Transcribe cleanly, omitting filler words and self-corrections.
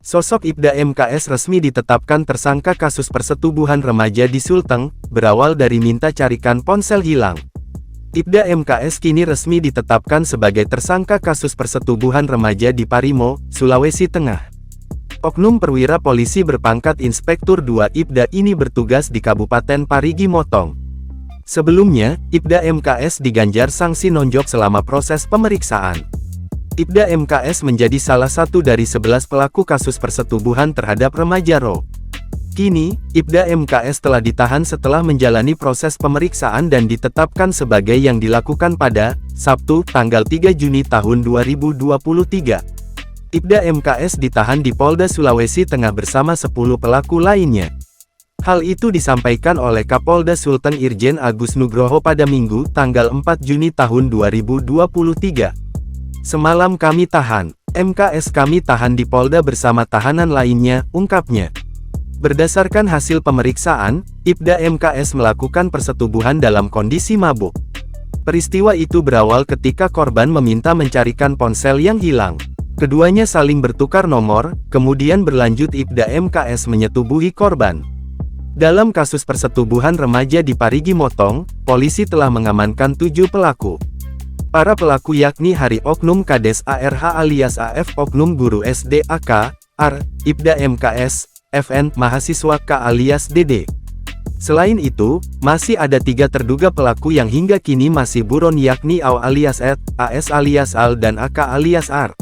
Sosok Ibda MKS resmi ditetapkan tersangka kasus persetubuhan remaja di Sulteng, berawal dari minta carikan ponsel hilang. Ibda MKS kini resmi ditetapkan sebagai tersangka kasus persetubuhan remaja di Parimo, Sulawesi Tengah. Oknum perwira polisi berpangkat Inspektur 2 Ibda ini bertugas di Kabupaten Parigi Motong. Sebelumnya, Ibda MKS diganjar sanksi nonjok selama proses pemeriksaan. Ibda MKS menjadi salah satu dari 11 pelaku kasus persetubuhan terhadap remaja Ro. Kini, Ibda MKS telah ditahan setelah menjalani proses pemeriksaan dan ditetapkan sebagai yang dilakukan pada Sabtu, tanggal 3 Juni tahun 2023. Ibda MKS ditahan di Polda Sulawesi Tengah bersama 10 pelaku lainnya. Hal itu disampaikan oleh Kapolda Sulteng Irjen Agus Nugroho pada Minggu, tanggal 4 Juni tahun 2023. Semalam kami tahan, MKS kami tahan di Polda bersama tahanan lainnya, ungkapnya. Berdasarkan hasil pemeriksaan, Ibda MKS melakukan persetubuhan dalam kondisi mabuk. Peristiwa itu berawal ketika korban meminta mencarikan ponsel yang hilang. Keduanya saling bertukar nomor, kemudian berlanjut Ibda MKS menyetubuhi korban. Dalam kasus persetubuhan remaja di Parigi Motong, polisi telah mengamankan 7 pelaku. Para pelaku yakni Hari Oknum Kades ARH alias AF, Oknum Guru SD AK, AR, Ibda MKS, FN, Mahasiswa K alias DD. Selain itu, masih ada 3 terduga pelaku yang hingga kini masih buron yakni AW alias Ed, AS alias Al dan AK alias AR.